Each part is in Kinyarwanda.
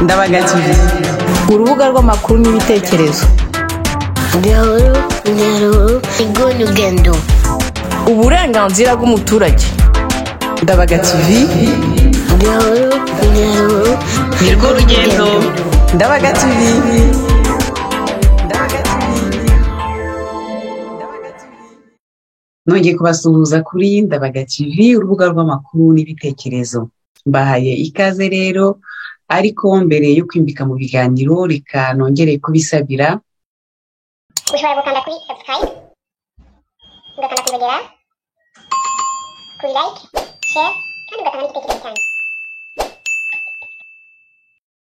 Ndabaga TV, urubuga rw'amakuru n'ibitekerezo. Igonyugendo, Uburenganzira bw'umuturage. Ndabaga TV, nirwo rugendo. Ndabaga TV. Nongeye kubasuhuza kuri Ndabaga TV, urubuga rw'amakuru n'ibitekerezo. Mbahaye ikaze rero, ariko mbere yo kwimbika mu biganiro reka nongere kubisabira. ushobora gukanda kuri subscribe, ugakanda kwibagera, kuri like, share, kandi ugatanga n'igitekerezo cyanyu.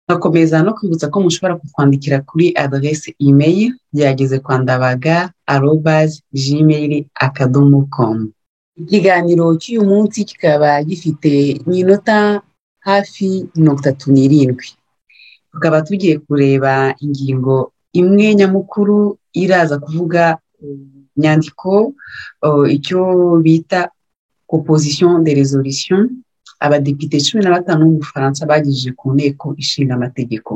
Nakomeza no kwibutsa ko mushobora kutwandikira kuri adresse email byageze kwa ndabaga@gmail.com. Ikiganiro cy'uyu munsi kikaba gifite iminota hafi 37. Tukaba tugiye kureba ingingo imwe nyamukuru iraza kuvuga nyandiko icyo bita proposition de résolution abadepite 15 mu Bufaransa bagije ku nteko ishinga amategeko.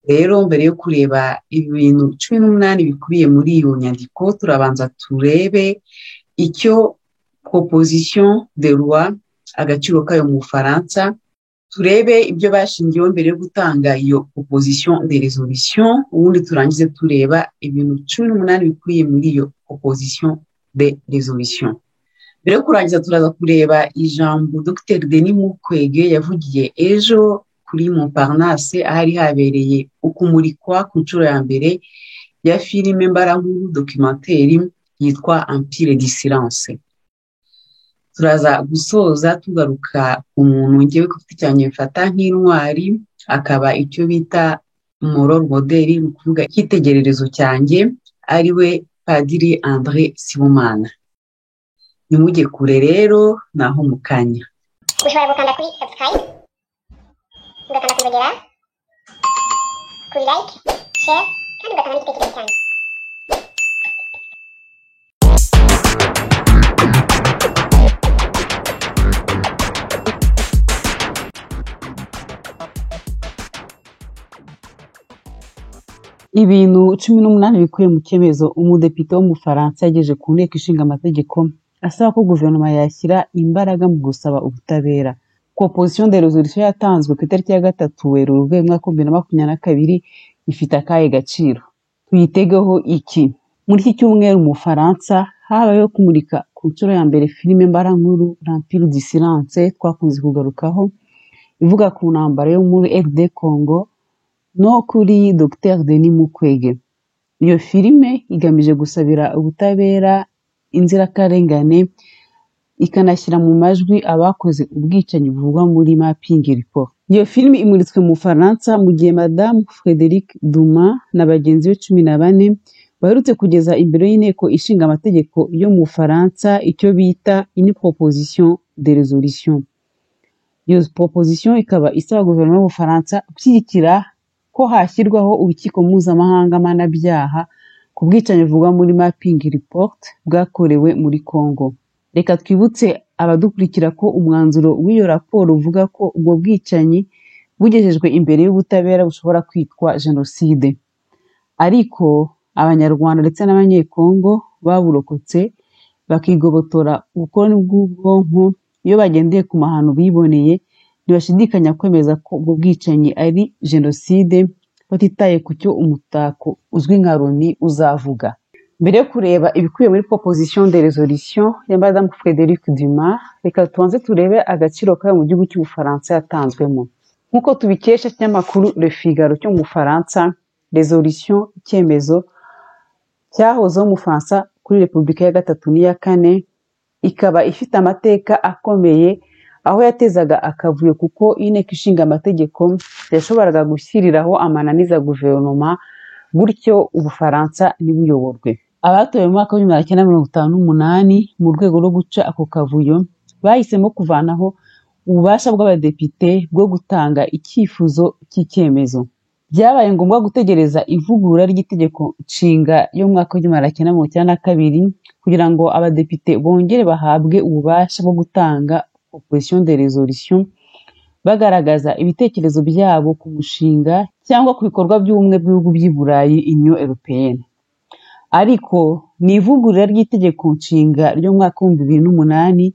Rero mbere yo kureba ibintu 18 bikubiye muri iyo nyandiko, turabanza turebe icyo proposition de loi agaciro kayo mu Bufaransa, turebe ibyo bashingiyeho mbere yo gutanga iyo proposition de résolution, ubundi turangize tureba ibintu 18 bikubiye muri iyo proposition de résolution. Mbere yo kurangiza turaza kureba ijambo Dr Denis Mukwege yavugiye ejo kuri Montparnasse ahari habereye ukumurikwa ku nshuro ya mbere ya filime mbarankuru documentaire yitwa Empire du Silence. Turaza gusoza tugaruka umuntu ngewe ku giti cyanjye mfata nk'intwari, akaba icyo bita moral model, ni ukuvuga icyitegererezo cyanjye, ariwe Padiri André Sibomana. Nimujye kure rero, naho mu kanya. ushobora gukanda kuri subscribe, ugakanda kwibagera, kuri like, share, kandi ugatanga n'igitekerezo cyanyu. Ibintu 18 bikuye mu cyemezo umudepite wo mu Faransa yageje ku nteko ishinga amategeko asaba ko guverinoma yashyira imbaraga mu gusaba ubutabera. Proposition de résolution yatanzwe ku itariki ya 3 Werurwe 2022 ifite akahe gaciro? Tuyitegeho iki? Muri iki cyumweru mu Faransa habayeho kumurika ku nshuro ya mbere filime mbarankuru Empire du Silence twakunze kugarukaho, ivuga ku ntambara yo muri RD Congo no kuri Dr Denis Mukwege. Iyo filime igamije gusabira ubutabera inzirakarengane, ikanashyira mu majwi abakoze ubwicanyi buvugwa muri Mapping Report. Iyo filime imuritswe mu Faransa mu gihe Madame Frédérique Dumas na bagenzi be 14 baherutse kugeza imbere y'inteko ishinga amategeko yo mu Faransa icyo bita une proposition de résolution. Iyo proposition ikaba isaba guverinoma y'Ubufaransa gushyigikira ko hashyirwaho urukiko mpuzamahanga mpanabyaha ku bwicanyi buvugwa muri Mapping Report bwakorewe muri Congo. Reka twibutse abadukurikira ko umwanzuro w'iyo raporo uvuga ko ubwo bwicanyi bugejejwe imbere y'ubutabera bushobora kwitwa genocide. Ariko abanyarwanda ndetse n'abanyekongo baburokotse bakigobotora ubukoloni bw'ubwonko iyo bagendeye ku mahano biboneye, ntibashidikanya kwemeza ko ubwo bwicanyi ari genocide batitaye ku cyo umutako uzwi nka Loni uzavuga. Mbere yo kureba ibikubiye muri proposition de résolution ya Madame Frédérique Dumas, reka tubanze turebe agaciro kayo mu gihugu cy'Ubufaransa yatanzwemo. Nk'uko tubikesha ikinyamakuru Le Figaro cyo mu Faransa, résolution icyemezo cyahozeho mu Faransa kuri Repubulika ya gatatu n'iya kane, ikaba ifite amateka akomeye aho yatezaga akavuyo kuko inteko ishinga amategeko yashoboraga gushyiriraho amananiza guverinoma, gutyo Ubufaransa ntibuyoborwe. Abatowe mu mwaka wa 1958 mu rwego rwo guca ako kavuyo bahisemo kuvanaho ububasha bw'abadepite bwo gutanga icyifuzo cy'icyemezo. Byabaye ngombwa gutegereza ivugurura ry'itegeko nshinga yo mu mwaka wa 1992 kugira ngo abadepite bongere bahabwe ububasha bwo gutanga proposition de résolution bagaragaza ibitekerezo byabo ku mushinga cyangwa ku bikorwa by'ubumwe bw'ibihugu by'i Burayi Union Européenne. Ariko ni ivugurura ry'itegeko nshinga ryo mu mwaka w'2008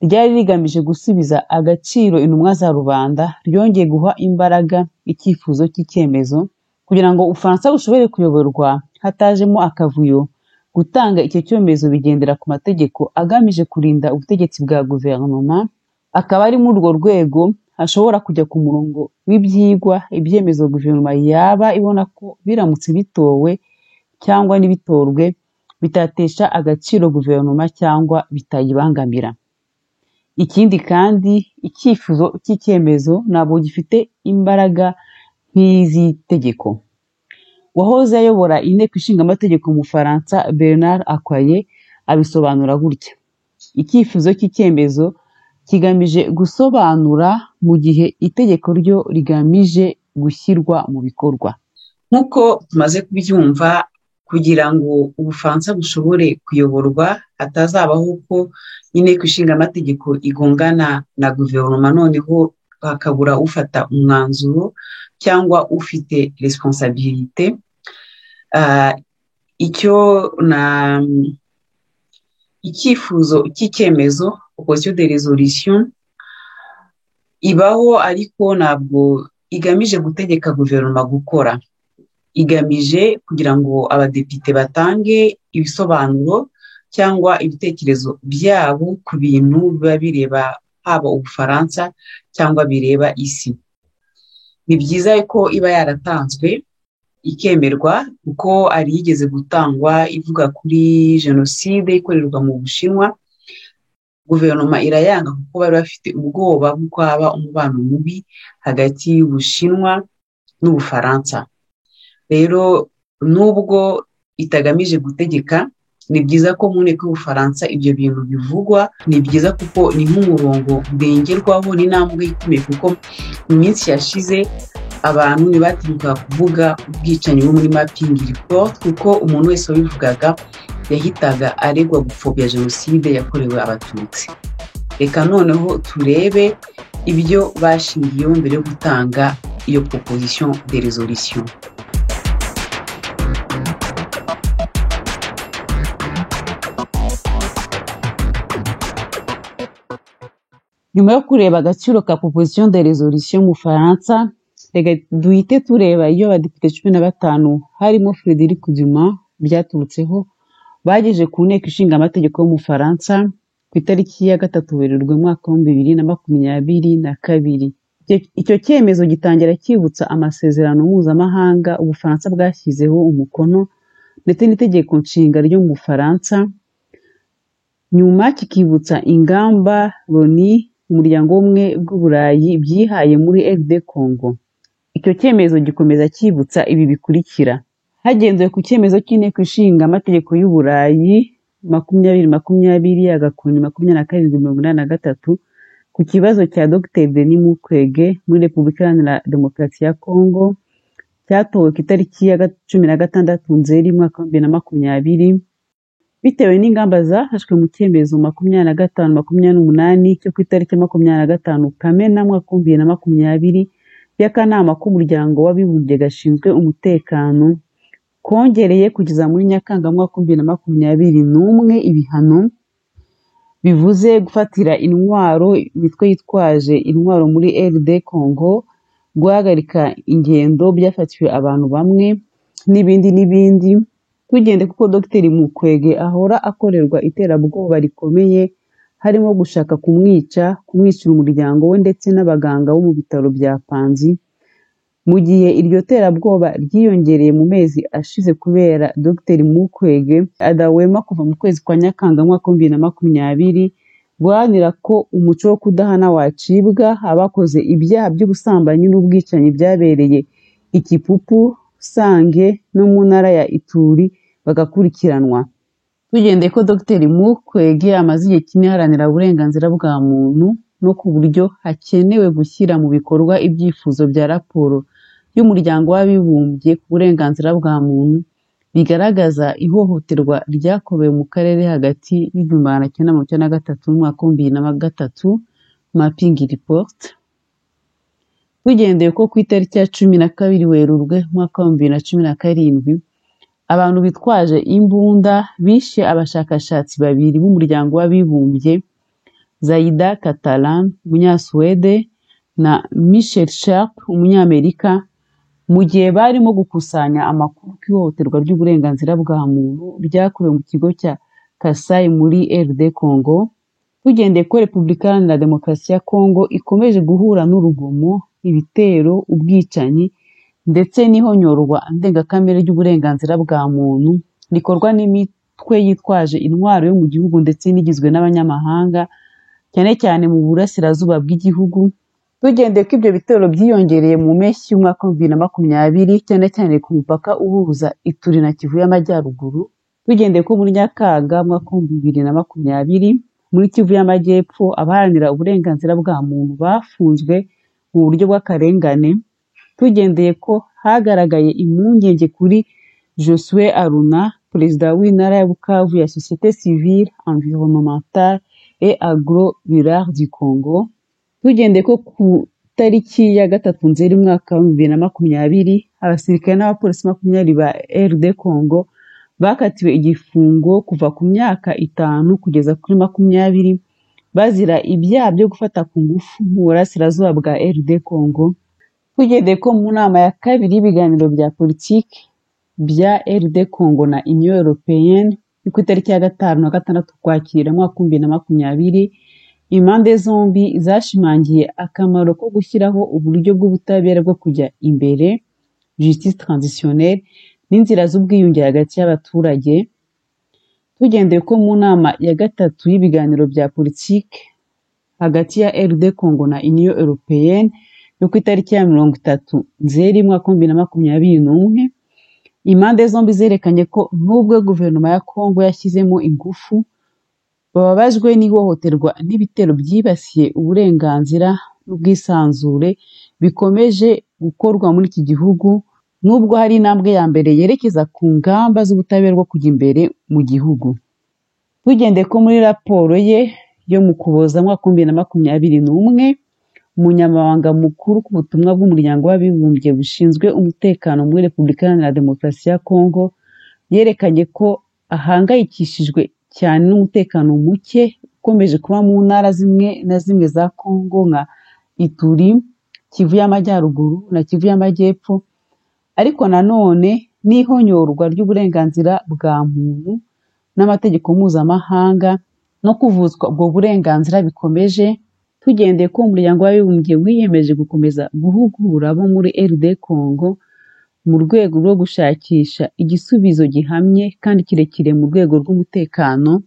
ryari rigamije gusubiza agaciro intumwa za rubanda, ryongeye guha imbaraga icyifuzo cy'icyemezo kugira ngo Ubufaransa bushobore kuyoborwa hatajemo akavuyo. Gutanga icyo cyemezo bigendera ku mategeko agamije kurinda ubutegetsi bwa guverinoma, akaba ari muri urwo rwego hashobora kujya ku murongo w'ibyigwa ibyemezo guverinoma yaba ibona ko biramutse bitowe cyangwa n'ibitorwe bitatesha agaciro guverinoma cyangwa bitayibangamira. Ikindi kandi icyifuzo cy'icyemezo ntabwo gifite imbaraga nk'iz'itegeko. Uwahoze ayobora inteko ishinga amategeko mu Bufaransa Bernard Acquaye abisobanura gutya: icyifuzo cy'icyemezo kigamije gusobanura mu gihe itegeko ryo rigamije gushyirwa mu bikorwa. Nk'uko tumaze kubyumva, kugira ngo Ubufaransa bushobore kuyoborwa hatazabaho ko inteko ishinga amategeko igongana na guverinoma, noneho hakabura ufata umwanzuro cyangwa ufite responsabilité. Icyifuzo cy'icyemezo proposition de résolution ibaho, ariko ntabwo igamije gutegeka guverinoma gukora. Igamije kugira ngo abadepite batange ibisobanuro cyangwa ibitekerezo byabo ku bintu biba bireba haba Ubufaransa cyangwa bireba isi. Ni byiza ko iba yaratanzwe ikemerwa, kuko ari yigeze gutangwa ivuga kuri jenoside ikorerwa mu Bushinwa. Guverinoma irayanga kuko bari bafite ubwoba bw'uko haba umubano mubi hagati y'Ubushinwa n'Ubufaransa. Rero nubwo itagamije gutegeka, ni byiza ko mu nteko y'Ubufaransa ibyo bintu bivugwa. Ni byiza kuko ni nk'umurongo ndengerwaho, n'intambwe ikomeye, kuko mu minsi yashize abantu ntibatinyuka kuvuga ubwicanyi bwo muri Mapping Report, kuko umuntu wese wabivugaga yahitaga aregwa gupfobya jenoside yakorewe Abatutsi. Reka noneho turebe ibyo bashingiyeho mbere yo gutanga iyo proposition de résolution. Nyuma yo kureba agaciro ka proposition de résolution mu Faransa, reka duhite tureba iyo abadepite 15 harimo Frédéric Dumas byaturutseho bagejeje ku nteko ishinga amategeko yo mu Faransa ku itariki ya 3 Werurwe mwaka wa 2022. Icyo cyemezo gitangira cyibutsa amasezerano mpuzamahanga Ubufaransa bwashyizeho umukono ndetse n'itegeko nshinga ryo mu Bufaransa. Nyuma kikibutsa ingamba Loni, umuryango w'ubumwe bw'Uburayi, byihaye muri RD Congo. Icyo cyemezo gikomeza cyibutsa ibi bikurikira: hagendewe ku cyemezo cy'inteko ishinga amategeko y'Uburayi 2020 agakoni 2783 ku kibazo cya Dr Denis Mukwege muri Repubulika Iharanira Demokarasi ya Congo, cyatowe ku itariki ya 16 Nzeri mwaka wa 2020, bitewe n'ingamba zafashwe mu cyemezo 25-28 cyo ku itariki 25 Kamena mwaka wa 2020 y'akanama k'umuryango w'abibumbye gashinzwe umutekano, kongereye kugeza muri Nyakanga mwaka wa 2021 ibihano bivuze gufatira intwaro imitwe yitwaje intwaro muri RD Congo, guhagarika ingendo byafatiwe abantu bamwe, n'ibindi. Tugende kuko Dr Mukwege ahora akorerwa iterabwoba rikomeye, harimo gushaka kumwicira umuryango we ndetse n'abaganga bo mu bitaro bya Panzi. Mu gihe iryo terabwoba ryiyongereye mu mezi ashize kubera Dr Mukwege adahwema kuva mu kwezi kwa Nyakanga mwaka wa 2020 guharanira ko umuco wo kudahana wacibwa, abakoze ibyaha by'ubusambanyi n'ubwicanyi byabereye Ikipupu, Sange no mu ntara ya Ituri bagakurikiranwa. Tugendeye ko Dr Mukwege amaze igihe kinini aharanira uburenganzira bwa muntu no ku buryo hakenewe gushyira mu bikorwa ibyifuzo bya raporo y'umuryango w'abibumbye ku burenganzira bwa muntu bigaragaza ihohoterwa ryakorewe mu karere hagati y'1993 n'umwaka wa 2003 Mapping Report. tugendeye ko ku itariki ya 12 Werurwe umwaka wa 2017 abantu bitwaje imbunda bishe abashakashatsi babiri b'umuryango w'abibumbye, Zaida Catalan umunyasuwede na Michel Sharp umunyamerika, mu gihe barimo gukusanya amakuru ku ihohoterwa ry'uburenganzira bwa muntu ryakorewe mu kigo cya Kasai muri RD Congo. Tugendeye ko Repubulika Iharanira Demokarasi ya Congo ikomeje guhura n'urugomo, ibitero, ubwicanyi ndetse n'ihonyorwa ndengakamere ry'uburenganzira bwa muntu rikorwa n'imitwe yitwaje intwaro yo mu gihugu ndetse n'igizwe n'abanyamahanga, cyane cyane mu burasirazuba bw'igihugu. Tugendeye ko ibyo bitero byiyongereye mu mpeshyi y'umwaka wa 2020 cyane cyane ku mupaka uhuza Ituri na Kivu y'Amajyaruguru. Tugendeye ko muri Nyakanga umwaka wa 2020 muri Kivu y'Amajyepfo abaharanira uburenganzira bwa muntu bafunzwe mu buryo bw'akarengane. Tugendeye ko hagaragaye impungenge kuri Josue Aruna, perezida w'intara ya Bukavu ya Société Civile Environnementale et Agro-Rural du Congo. Tugendeye ko ku tariki ya 3 Nzeri umwaka wa 2020 abasirikare n'abapolisi 20 ba RD Congo bakatiwe igifungo kuva ku myaka 5 kugeza kuri 20 bazira ibyaha byo gufata ku ngufu mu burasirazuba bwa RD Congo. Tugendeye ko mu nama ya kabiri y'ibiganiro bya politiki bya RD Congo na Union Européenne ku itariki ya 5 na 6 Ukwakira umwaka wa 2020 impande zombi zashimangiye akamaro ko gushyiraho uburyo bw'ubutabera bwo kujya imbere, justice transitionnelle, n'inzira z'ubwiyunge hagati y'abaturage. Tugendeye ko mu nama ya gatatu y'ibiganiro bya politiki hagati ya RD Congo na Union Européenne yo ku itariki ya 30 Nzeri umwaka wa 2021 impande zombi zerekanye ko nubwo guverinoma ya Congo yashyizemo ingufu bababajwe n'ihohoterwa n'ibitero byibasiye uburenganzira n'ubwisanzure bikomeje gukorwa muri iki gihugu, nubwo hari intambwe ya mbere yerekeza ku ngamba z'ubutabera bwo kujya imbere mu gihugu. Tugendeye ko muri raporo ye yo mu Kuboza mwaka wa 2021 umunyamabanga mukuru ku butumwa bw'umuryango w'abibumbye bushinzwe umutekano muri Repubulika Iharanira Demokarasi ya Congo yerekanye ko ahangayikishijwe cyane n'umutekano muke ukomeje kuba mu ntara zimwe na zimwe za Congo nka Ituri, Kivu y'Amajyaruguru na Kivu y'Amajyepfo, ariko nanone n'ihonyorwa ry'uburenganzira bwa muntu n'amategeko mpuzamahanga no kuvuzwa ubwo burenganzira bikomeje. Tugendeye ko umuryango w'abibumbye wiyemeje gukomeza guhugura abo muri RD Congo mu rwego rwo gushakisha igisubizo gihamye kandi kirekire mu rwego rw'umutekano.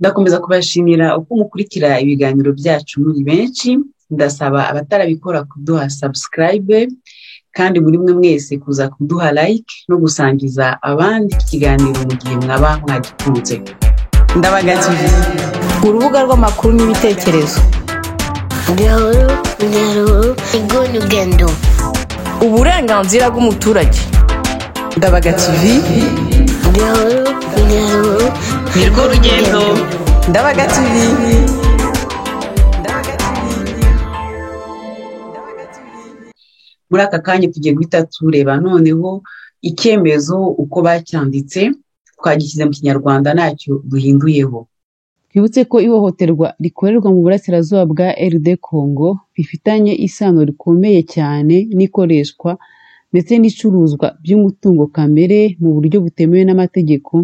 Ndakomeza kubashimira uko mukurikira ibiganiro byacu muri benshi. Ndasaba abatarabikora kuduha subscribe kandi muri mwe mwese kuza kuduha like no gusangiza abandi ikiganiro mu gihe mwaba mwagikunze. Ndabaga TV, urubuga rw'amakuru n'ibitekerezo. Gahoro igonyugendo, uburenganzira bw'umuturage. Ndabaga TV, gahoro nirwo rugendo. Ndabaga TV. Muri aka kanya tugiye guhita tureba noneho icyemezo uko bacyanditse, twagishyize mu Kinyarwanda ntacyo duhinduyeho. Twibutse ko ihohoterwa rikorerwa mu burasirazuba bwa RD Congo bifitanye isano rikomeye cyane n'ikoreshwa ndetse n'icuruzwa by'umutungo kamere mu buryo butemewe n'amategeko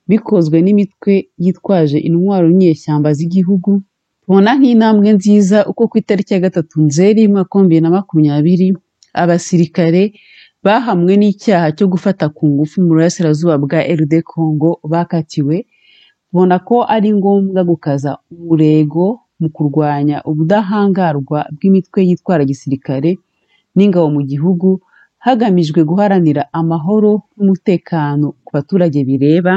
bikozwe n'imitwe yitwaje intwaro nyeshyamba z'igihugu. Tubona nk'intambwe nziza uko ku itariki ya 3 Nzeri umwaka wa 2020 abasirikare bahamwe n'icyaha cyo gufata ku ngufu mu burasirazuba bwa RD Congo bakatiwe. Tubona ko ari ngombwa gukaza umurego mu kurwanya ubudahangarwa bw'imitwe yitwara gisirikare n'ingabo mu gihugu hagamijwe guharanira amahoro n'umutekano ku baturage bireba.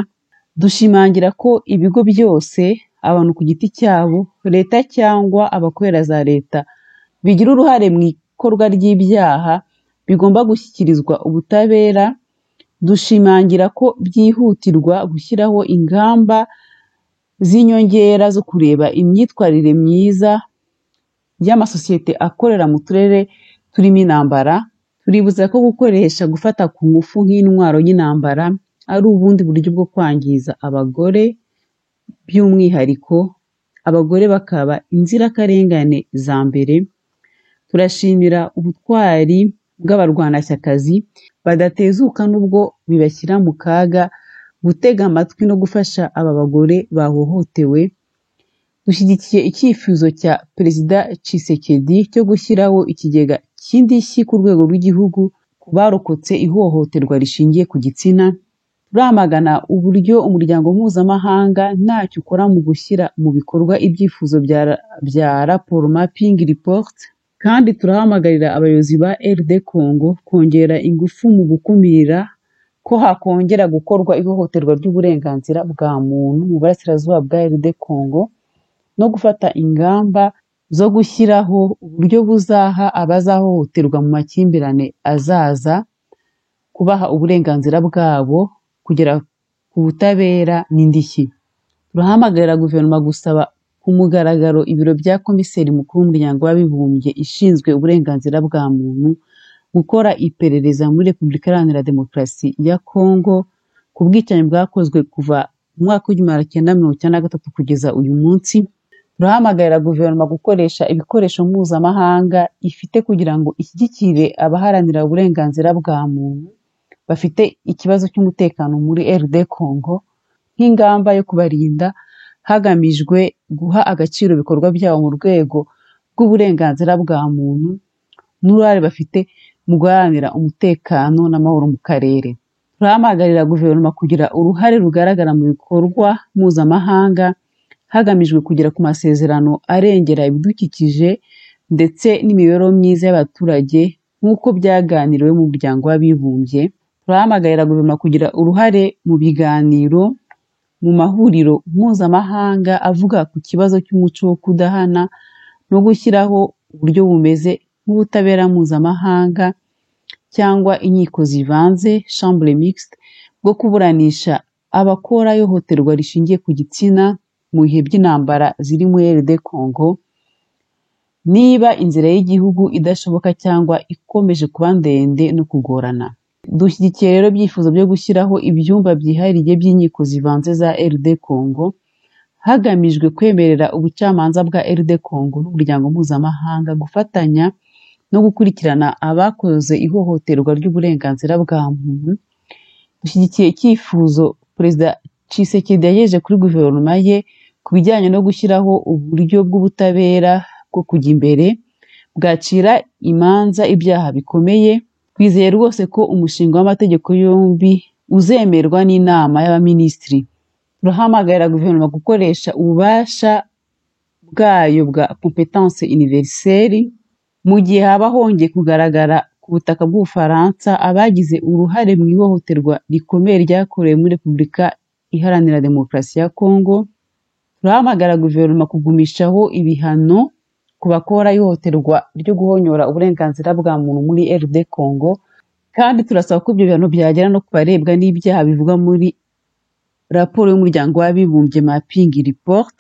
Dushimangira ko ibigo byose, abantu ku giti cyabo, leta cyangwa abakorera za leta bigira uruhare mu ikorwa ry'ibyaha bigomba gushyikirizwa ubutabera. Dushimangira ko byihutirwa gushyiraho ingamba z'inyongera zo kureba imyitwarire myiza y'amasosiyete akorera mu turere turimo intambara. Turibuza ko gufata ku ngufu nk'intwaro y'intambara ari ubundi buryo bwo kwangiza abagore, by'umwihariko abagore bakaba inzirakarengane za mbere. Turashimira ubutwari bw'abarwanashyakazi badatezuka n'ubwo bibashyira mu kaga gutega amatwi no gufasha aba bagore bahohotewe. Dushyigikiye icyifuzo cya Perezida Tshisekedi cyo gushyiraho ikigega cy'indishyi ku rwego rw'igihugu ku barokotse ihohoterwa rishingiye ku gitsina. Turamagana uburyo umuryango mpuzamahanga ntacyo ukora mu gushyira mu bikorwa ibyifuzo bya raporo Mapping Report, kandi turahamagarira abayobozi ba RD Congo kongera ingufu mu gukumira ko hakongera gukorwa ihohoterwa ry'uburenganzira bwa muntu mu burasirazuba bwa RD Congo, no gufata ingamba zo gushyiraho uburyo buzaha abazahohoterwa mu makimbirane azaza kubaha uburenganzira bwabo, kugera ku butabera n'indishyi. Turahamagarira guverinoma gusaba ku mugaragaro ibiro bya komiseri mukuru w'umuryango w'abibumbye ishinzwe uburenganzira bwa muntu gukora iperereza muri Repubulika Iharanira Demokarasi ya Kongo ku bwicanyi bwakozwe kuva mu mwaka w'1993 kugeza uyu munsi. Turahamagarira guverinoma gukoresha ibikoresho mpuzamahanga ifite kugira ngo ishyigikire abaharanira uburenganzira bwa muntu bafite ikibazo cy'umutekano muri RD Congo, nk'ingamba yo kubarinda hagamijwe guha agaciro ibikorwa byabo mu rwego rw'uburenganzira bwa muntu n'uruhare bafite mu guharanira umutekano n'amahoro mu karere. Turahamagarira guverinoma kugira uruhare rugaragara mu bikorwa mpuzamahanga hagamijwe kugera ku masezerano arengera ibidukikije ndetse n'imibereho myiza y'abaturage nk'uko byaganiriwe mu muryango w'abibumbye. Turahamagarira guverinoma kugira uruhare mu biganiro mu mahuriro mpuzamahanga avuga ku kibazo cy'umuco wo kudahana no gushyiraho uburyo bumeze nk'ubutabera mpuzamahanga cyangwa inkiko zivanze chambre mixte bwo kuburanisha abakora ihohoterwa rishingiye ku gitsina mu bihe by'intambara ziri muri RD Congo, niba inzira y'igihugu idashoboka cyangwa ikomeje kuba ndende no kugorana. Dushyigikiye rero ibyifuzo byo gushyiraho ibyumba byihariye by'inkiko zivanze za RD Congo hagamijwe kwemerera ubucamanza bwa RD Congo n'umuryango mpuzamahanga gufatanya no gukurikirana abakoze ihohoterwa ry'uburenganzira bwa muntu. Dushyigikiye icyifuzo Perezida Tshisekedi yagejeje kuri guverinoma ye ku bijyanye no gushyiraho uburyo bw'ubutabera bwo kujya imbere bwacira imanza ibyaha bikomeye. Twizeye rwose ko umushinga w'amategeko yombi uzemerwa n'inama y'abaminisitiri. Turahamagarira guverinoma gukoresha ububasha bwayo bwa competence universelle mu gihe haba hongeye kugaragara ku butaka bw'Ubufaransa abagize uruhare mu ihohoterwa rikomeye ryakorewe muri Repubulika Iharanira Demokarasi ya Kongo. Turahamagarira guverinoma kugumishaho ibihano ku bakora ihohoterwa ryo guhonyora uburenganzira bwa muntu muri RD Congo, kandi turasaba ko ibyo bihano byagera no ku barebwa n'ibyaha bivugwa muri raporo y'umuryango w'abibumbye Mapping Report.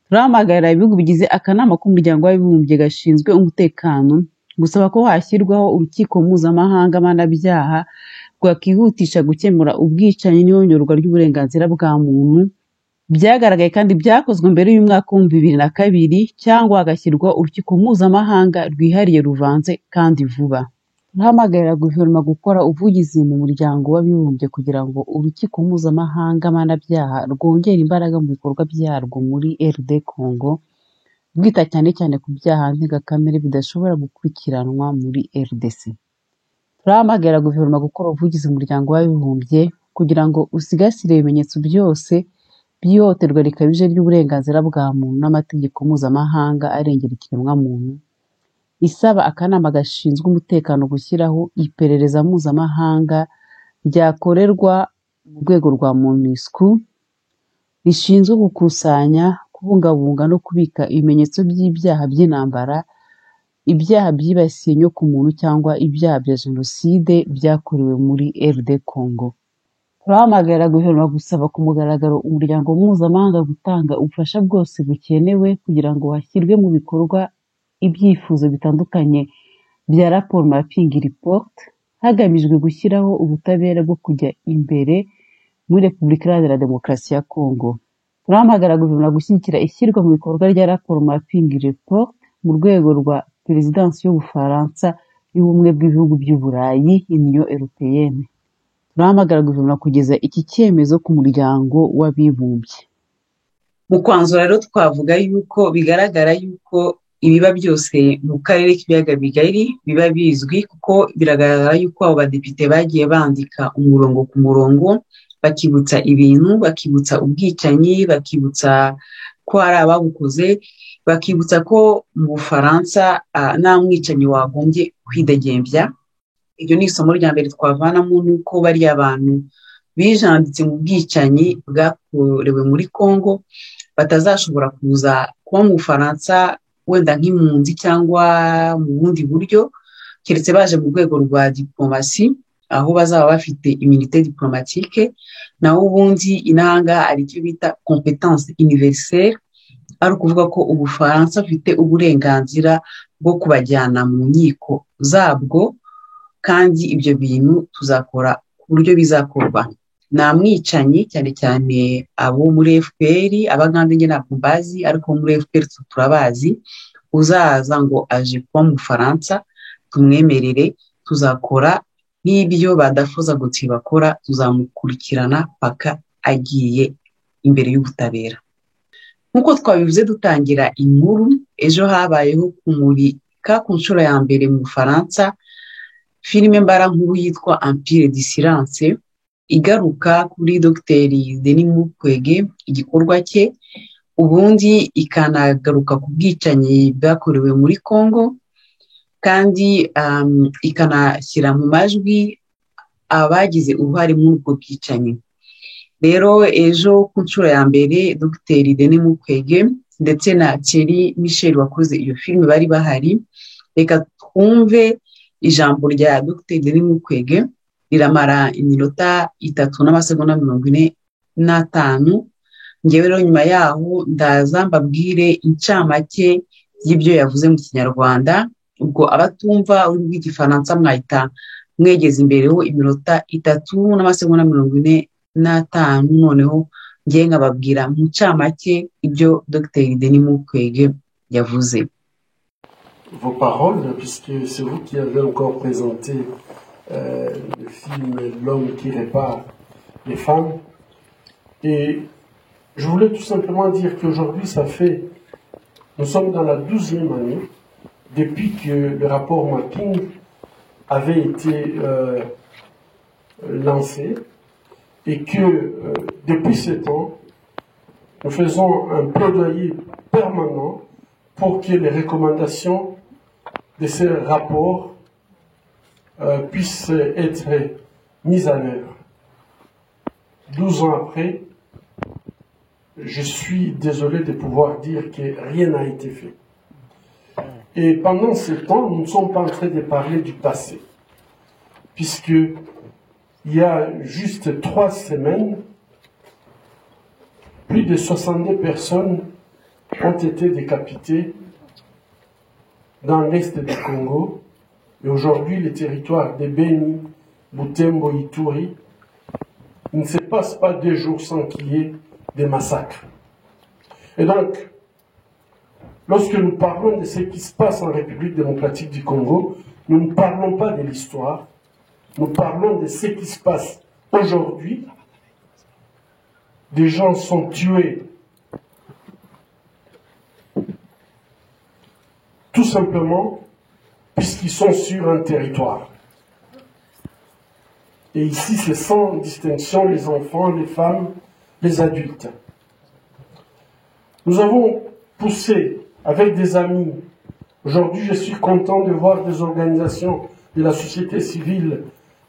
Turahamagarira ibihugu bigize akanama k'umuryango w'abibumbye gashinzwe umutekano gusaba ko hashyirwaho urukiko mpuzamahanga mpanabyaha rwakihutisha gukemura ubwicanyi n'ihonyorwa ry'uburenganzira bwa muntu byagaragaye kandi byakozwe mbere y'umwaka wa 2002, cyangwa hagashyirwa urukiko mpuzamahanga rwihariye ruvanze kandi vuba. Turahamagarira guverinoma gukora ubuvugizi mu muryango w'abibumbye kugira ngo urukiko mpuzamahanga mpanabyaha rwongere imbaraga mu bikorwa byarwo muri RD Congo, rwita cyane cyane ku byaha ndengakamere bidashobora gukurikiranwa muri RDC. Turahamagarira guverinoma gukora ubuvugizi mu muryango w'abibumbye kugira ngo usigasire ibimenyetso byose by'ihohoterwa rikabije ry'uburenganzira bwa muntu n'amategeko mpuzamahanga arengera ikiremwamuntu, isaba akanama gashinzwe umutekano gushyiraho iperereza mpuzamahanga ryakorerwa mu rwego rwa MONUSCO rishinzwe gukusanya, kubungabunga no kubika ibimenyetso by'ibyaha by'intambara, ibyaha byibasiye inyokomuntu cyangwa ibyaha bya jenoside byakorewe muri RD Congo. Turahamagarira guverinoma gusaba ku mugaragaro umuryango mpuzamahanga gutanga ubufasha bwose bukenewe kugira ngo hashyirwe mu bikorwa ibyifuzo bitandukanye bya raporo mapping report hagamijwe gushyiraho ubutabera bwo kujya imbere muri Repubulika Iharanira Demokarasi ya Kongo. Turahamagara guverinoma gushyigikira ishyirwa mu bikorwa rya raporo mapping report mu rwego rwa Perezidansi y'Ubufaransa y'Ubumwe bw'Ibihugu by'Uburayi Union Européenne. Turahamagara guverinoma kugeza iki cyemezo ku muryango w'abibumbye. Mu kwanzura rero twavuga yuko bigaragara yuko ibiba byose mu karere k'ibiyaga bigari biba bizwi, kuko biragaragara yuko abo badepite bagiye bandika umurongo ku murongo, bakibutsa ibintu, bakibutsa ubwicanyi, bakibutsa ko hari ababukoze, bakibutsa ko mu Bufaransa nta mwicanyi wagombye kwidegembya. Iryo ni isomo rya mbere twavanamo, nuko bariya abantu bijanditse mu bwicanyi bwakorewe muri Kongo batazashobora kuza kuba mu Bufaransa wenda nk'impunzi cyangwa mu bundi buryo, keretse baje mu rwego rwa diplomasi, aho bazaba bafite immunité diplomatique. Naho ubundi inanga ari cyo bita compétence universelle, ari ukuvuga ko Ubufaransa bufite uburenganzira bwo kubajyana mu nkiko zabwo, kandi ibyo bintu tuzakora ku buryo bizakorwa. Nta mwicanyi, cyane cyane abo muri FPR, abagande njye ntabwo mbazi, ariko muri FPR turabazi, uzaza ngo aje kuba mu Bufaransa tumwemerere, tuzakora n'ibyo badafuza guti bakora, tuzamukurikirana paka agiye imbere y'ubutabera. Nk'uko twabivuze dutangira inkuru, ejo habayeho kumurika ku nshuro ya mbere mu Bufaransa filime mbarankuru yitwa Empire du Silence, igaruka kuri Dr Denis Mukwege igikorwa cye, ubundi ikanagaruka ku bwicanyi bwakorewe muri Kongo, kandi ikanashyira mu majwi abagize uruhare muri ubwo bwicanyi. Rero ejo ku nshuro ya mbere Dr Denis Mukwege ndetse na Thierry Michel wakoze iyo filime bari bahari. Reka twumve ijambo rya Dr Denis Mukwege, riramara iminota 3:45. Ngewe rero nyuma yaho ndaza mbabwire incamake y'ibyo yavuze mu Kinyarwanda, ubwo abatumva ururimi rw'Igifaransa mwahita mwegeza imbere ho iminota 3:45, noneho ngewe nkababwira mu ncamake ibyo Dr Denis Mukwege yavuze. Vos paroles, puisque c'est vous qui avez encore présenté le film L'homme qui répare les femmes. Et je voulais tout simplement dire qu'aujourd'hui, nous sommes dans la 12e année depuis que le rapport mapping avait été lancé, et que depuis ce temps, nous faisons un plaidoyer permanent pour que les recommandations de ces rapports puissent être mises en œuvre. 12 ans après, je suis désolé de pouvoir dire que rien n'a été fait. Et pendant ce temps, nous ne sommes pas en train de parler du passé, puisque il y a juste 3 semaines, plus de 62 personnes ont été décapitées dans l'est du Congo. Et aujourd'hui, le territoire de Beni, Butembo, Ituri, il ne se passe pas 2 jours sans qu'il y ait des massacres. Et donc, lorsque nous parlons de ce qui se passe en République démocratique du Congo, nous ne parlons pas de l'histoire, nous parlons de ce qui se passe aujourd'hui. Des gens sont tués tout simplement puisqu'ils sont sur un territoire. Et ici, c'est sans distinction les enfants, les femmes, les adultes. Nous avons poussé avec des amis. Aujourd'hui, je suis content de voir des organisations de la société civile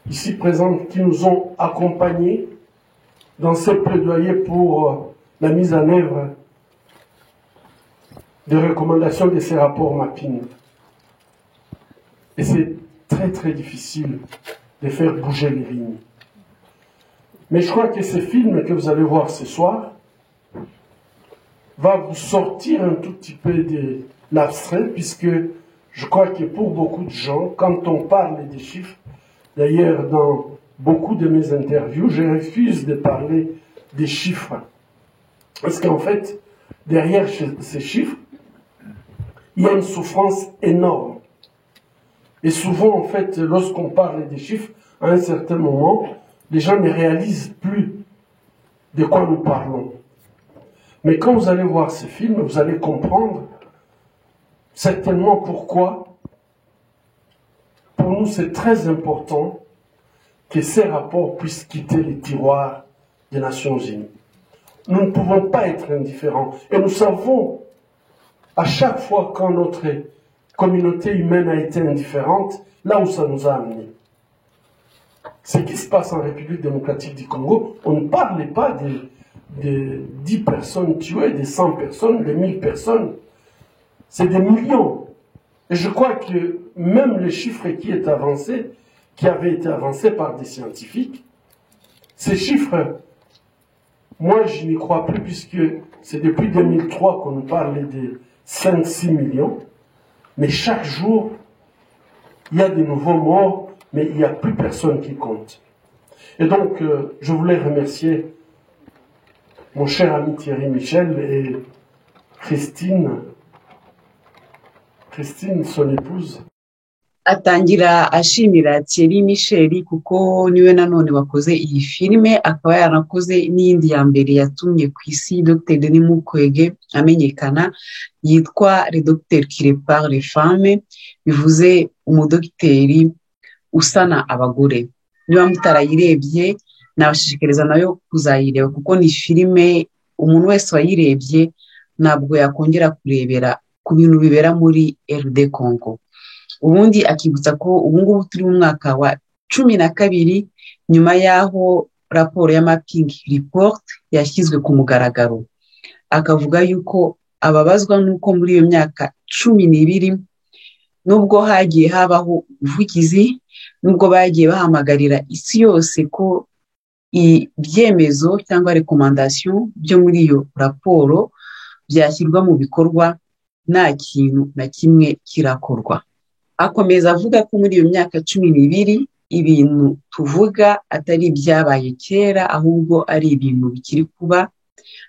ici présentes qui nous ont accompagnés dans ce plaidoyer pour la mise en œuvre des recommandations de ces rapports mapping. Et c'est très très difficile de faire bouger les lignes. Mais je crois que ce film que vous allez voir ce soir va vous sortir un tout petit peu l'abstrait, puisque je crois que pour beaucoup de gens, quand on parle des chiffres, d'ailleurs dans beaucoup de mes interviews, je refuse de parler des chiffres. Parce qu'en fait, derrière ces chiffres, il y a une souffrance énorme. Et souvent, en fait, lorsqu'on parle des chiffres, à un certain moment, les gens ne réalisent plus de quoi nous parlons. Mais quand vous allez voir ces films, vous allez comprendre certainement pourquoi, pour nous, c'est très important que ces rapports puissent quitter les tiroirs des Nations Unies. Nous ne pouvons pas être indifférents. Et nous savons, à chaque fois quand notre communauté humaine a été indifférente, là où ça nous a amenés. Ce qui se passe en République démocratique du Congo, on ne parlait pas des 10 personnes tuées, des 100 personnes, des 1000 personnes. C'est des millions. Et je crois que même les chiffres qui avaient été avancés par des scientifiques, ces chiffres, moi je n'y crois plus puisque c'est depuis 2003 qu'on nous parlait de 5-6 millions. Mais chaque jour, il y a de nouveaux morts, mais il n'y a plus personne qui compte. Et donc, je voulais remercier mon cher ami Thierry Michel et Christine, son épouse. Atangira ashimira Thierry Michel kuko niwe nanone wakoze iyi filime, akaba yarakoze n'iyindi ya mbere yatumye ku isi Dr Denis Mukwege amenyekana yitwa Le Docteur qui répare les femmes, bivuze umudogiteri usana abagore. Niba mutarayirebye nabashishikariza nayo kuzayireba kuko ni filime umuntu wese wayirebye ntabwo yakongera kurebera ku bintu bibera muri RD Congo. Ubundi akibutsa ko ubungubu turi mu mwaka wa 12 nyuma yaho raporo ya mapping report yashyizwe ku mugaragaro. Akavuga yuko ababazwa nuko muri iyo myaka 12 nubwo hagiye habaho ubuvugizi, nubwo bagiye bahamagarira isi yose ko ibyemezo cyangwa recommandation byo muri iyo raporo byashyirwa mu bikorwa, nta kintu na kimwe kirakorwa. Akomeza avuga ko muri iyo myaka 12 ibintu tuvuga atari byabaye kera ahubwo ari ibintu bikiri kuba.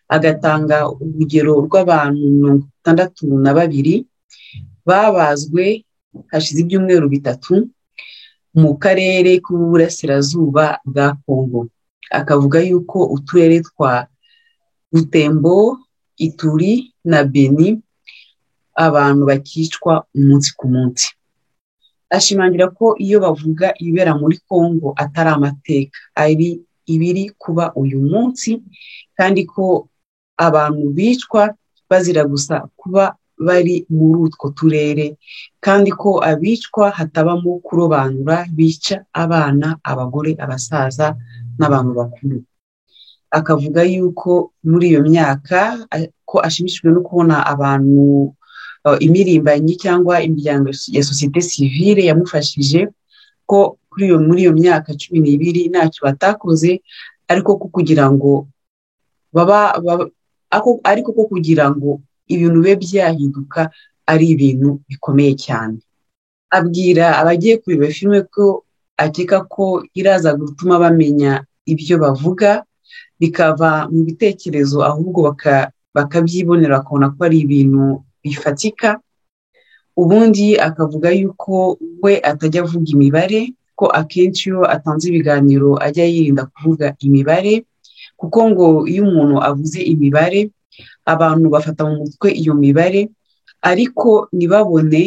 Agatanga urugero rw'abantu 62 babazwe hashize ibyumweru 3 mu karere k'uburasirazuba bwa Congo. Akavuga yuko uturere twa Butembo, Ituri na Beni abantu bakicwa umunsi ku munsi. Ashimangira ko iyo bavuga ibibera muri Congo atari amateka, ari ibiri kuba uyu munsi, kandi ko abantu bicwa bazira gusa kuba bari muri utwo turere, kandi ko abicwa hatabamo kurobanura, bica abana, abagore, abasaza n'abantu bakuru. Akavuga yuko muri iyo myaka ko ashimishijwe no kubona abantu imirimbanyi cyangwa imiryango ya societe civile yamufashije, ko muri iyo myaka 12 ntacyo batakoze, ariko ko kugira ngo ariko ko kugira ngo ibintu be byahinduka ari ibintu bikomeye cyane. Abwira abagiye kureba filime ko akeka ko iraza gutuma bamenya ibyo bavuga bikava mu bitekerezo, ahubwo bakabyibonera bakabona ko ari ibintu bifatika. Ubundi akavuga yuko we atajya avuga imibare, ko akenshi iyo atanze ibiganiro ajya yirinda kuvuga imibare, kuko ngo iyo umuntu avuze imibare abantu bafata mu mutwe iyo mibare ariko nibabone.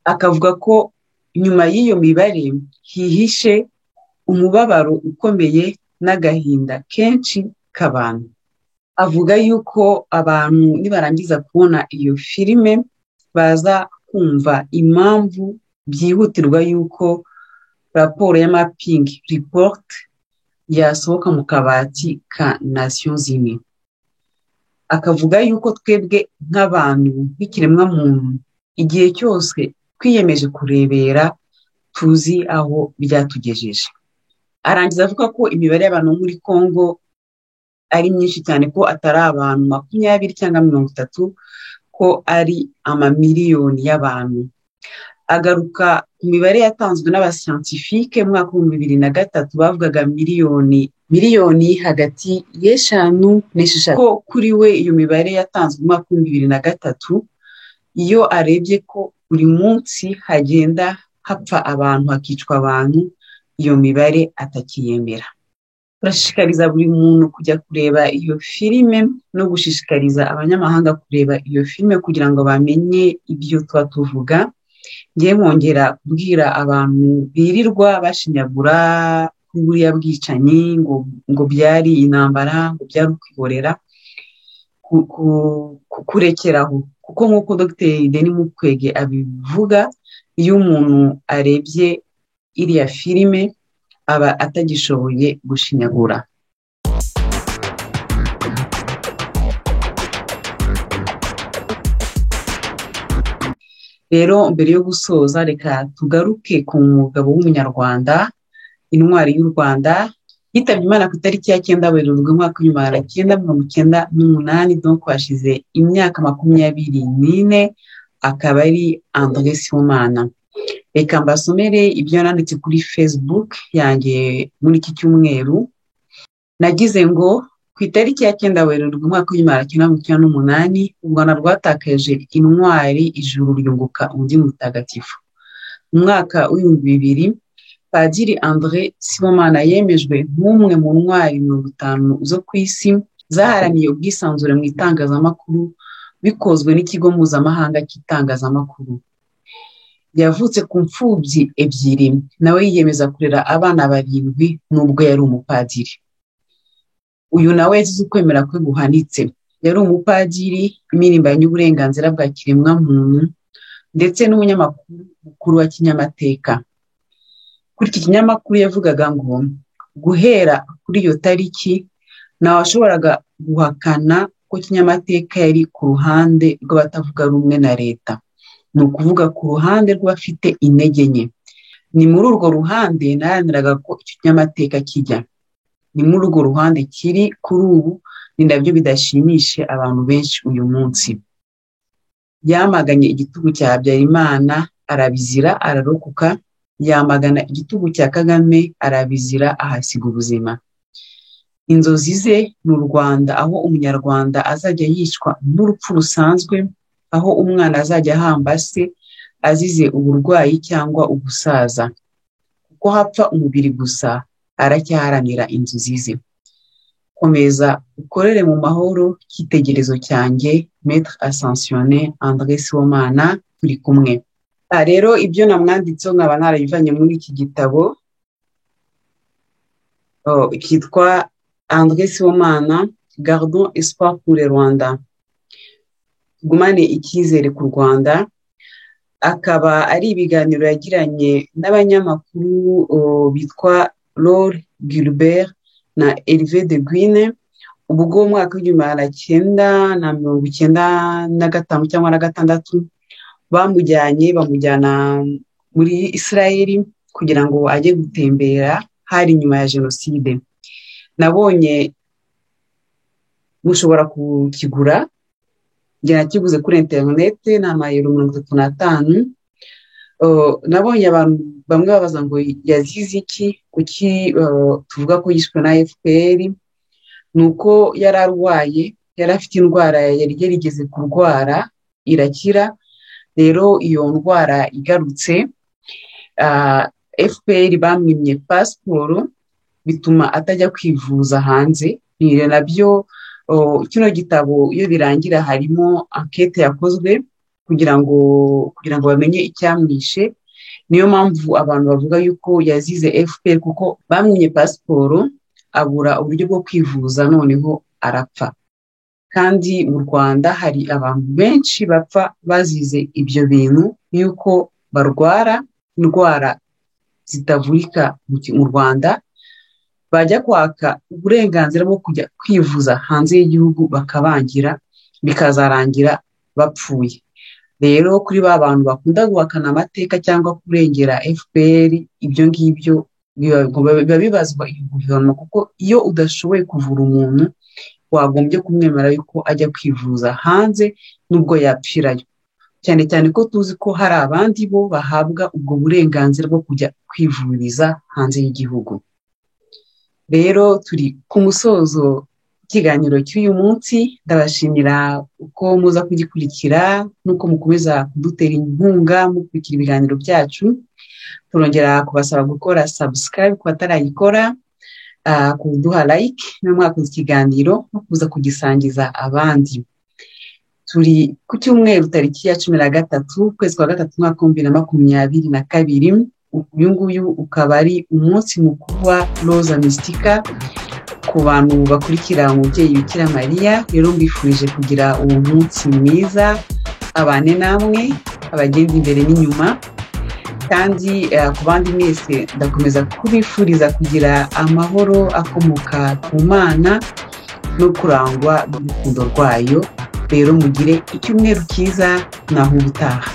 Akavuga ko nyuma y'iyo mibare hihishe umubabaro ukomeye n'agahinda kenshi k'abantu. Avuga yuko abantu nibarangiza kubona iyo filime baza kumva impamvu byihutirwa yuko raporo ya mapping report yasohoka mu kabati ka Nations Unies. Akavuga yuko twebwe nk'abantu b'ikiremwa muntu igihe cyose twiyemeje kurebera tuzi aho byatugejeje. Arangiza avuga ko imibare y'abantu muri Congo ari myinshi cyane, ko atari abantu 20 cyangwa 30, ko ari amamiliyoni y'abantu. Agaruka ku mibare yatanzwe n'abasiyantifike mu mwaka w'ibihumbi 2003 bavugaga miliyoni hagati y'eshanu n'esheshatu. Ko kuri we iyo mibare yatanzwe mu mwaka w'ibihumbi 2003, iyo arebye ko buri munsi hagenda hapfa abantu, hakicwa abantu, iyo mibare atakiyemera. Turashishikariza buri muntu kujya kureba iyo filime no gushishikariza abanyamahanga kureba iyo filime kugira ngo bamenye ibyo tuba tuvuga. Ngiye mwongera kubwira abantu birirwa bashinyagura buriya bwicanyi ngo byari intambara, ngo byari ukwihorera, kurekeraho, kuko nk'uko Dr. Denis Mukwege abivuga, iyo umuntu arebye iriya filime aba atagishoboye gushinyagura. Rero mbere yo gusoza, reka tugaruke ku mugabo w'umunyarwanda, intwari y'u Rwanda, yitabye Imana ku itariki ya 9 Werurwe mu mwaka w'ibihumbi 1998, donc hashize imyaka 24, akaba ari André Sibomana. Reka mbasomere ibyo nanditse kuri Facebook yanjye muri iki cyumweru. Nagize ngo ku itariki ya 9 Werurwe mu mwaka w'ibihumbi 1998, u Rwanda rwatakaje intwari, ijuru ryunguka undi mutagatifu. Mu mwaka w'ibihumbi 2000, Padiri André Sibomana yemejwe nk'umwe mu ntwari 50 zo ku isi zaharaniye ubwisanzure mu itangazamakuru bikozwe n'ikigo mpuzamahanga cy'itangazamakuru. Yavutse ku mfubyi ebyiri, nawe yiyemeza kurera abana 7 nubwo yari umupadiri. Uyu nawe yazize ukwemera kwe guhanitse. Yari umupadiri, impirimbanyi y'uburenganzira bwa kiremwamuntu, ndetse n'umunyamakuru mukuru wa kinyamateka. Kuri iki kinyamakuru yavugaga ngo guhera kuri iyo tariki ntawe washoboraga guhakana ko kinyamateka yari ku ruhande rw'abatavuga rumwe na leta, ni ukuvuga ku ruhande rw'abafite intege nke. Ni muri urwo ruhande naharaniraga ko icyo kinyamateka kijya. Ni muri urwo ruhande kiri kuri ubu, ni nabyo bidashimishe abantu benshi uyu munsi. Yamaganye igitugu cya Habyarimana, arabizira, ararokoka. Yamagana igitugu cya Kagame, arabizira, ahasiga ubuzima. Inzozi ze ni u Rwanda aho umunyarwanda azajya yicwa n'urupfu rusanzwe, aho umwana azajya ahamba se azize uburwayi cyangwa ubusaza, kuko hapfa umubiri gusa, aracyaharanira inzozi ze. Komeza ukorere mu mahoro, cyitegerezo cyanjye, Maître Ascensionné André Sibomana, turi kumwe. Rero ibyo namwanditseho nkaba narabivanye muri iki gitabo kitwa André Sibomana, Gardons espoir pour le Rwanda, tugumane icyizere ku Rwanda. Akaba ari ibiganiro yagiranye n'abanyamakuru bitwa Laure Gilbert na Hervé de Guine, ubwo mu mwaka w'ibihumbi 1995 cyangwa 96 bamujyana muri Israeli kugira ngo ajye gutembera, hari nyuma ya jenoside. Nabonye mushobora kukigura, njye nakiguze kuri internet n'amayero 35. Nabonye abantu bamwe babaza ngo yazize iki, kuki tuvuga ko yishwe na FPR. Nuko yari arwaye, yari afite indwara yari yarigeze kurwara irakira. Rero iyo ndwara igarutse, FPR bamwimye pasiporo, bituma atajya kwivuza hanze. Ni nabyo kino gitabo iyo birangira harimo enquête yakozwe kugira ngo bamenye icyamwishe. Niyo mpamvu abantu bavuga yuko yazize FPR, kuko bamwimye pasiporo abura uburyo bwo kwivuza, noneho arapfa. Kandi mu Rwanda hari abantu benshi bapfa bazize ibyo bintu, yuko barwara indwara zitavurika mu Rwanda, bajya kwaka uburenganzira bwo kujya kwivuza hanze y'igihugu bakabangira, bikazarangira bapfuye. Rero kuri ba bantu bakunda guhakana amateka cyangwa kurengera FPR, ibyo ngibyo biba bibazwa guverinoma, kuko iyo udashoboye kuvura umuntu wagombye kumwemera yuko ajya kwivuza hanze, nubwo yapfirayo, cyane cyane ko tuzi ko hari abandi bo bahabwa ubwo burenganzira bwo kujya kwivuriza hanze y'igihugu. Rero turi ku musozo w'ikiganiro cy'uyu munsi. Ndabashimira uko muza kugikurikira n'uko mukomeza kudutera inkunga mukurikira ibiganiro byacu. Turongera kubasaba gukora subscribe ku batarayikora, kuduha like no mwakoze ikiganiro no kuza kugisangiza abandi. Turi ku cyumweru tariki ya 13 kwezi kwa gatatu mwaka 2022. Uyu nguyu ukaba ari umunsi mukuru wa Rosa Mystica ku bantu bakurikira umubyeyi Bikira Mariya. Rero mbifurije kugira uwo munsi mwiza, abane namwe, abagenda imbere n'inyuma. Kandi ku bandi mwese ndakomeza kubifuriza kugira amahoro akomoka ku Mana no kurangwa n'urukundo rwayo. Rero mugire icyumweru cyiza, naho ubutaha.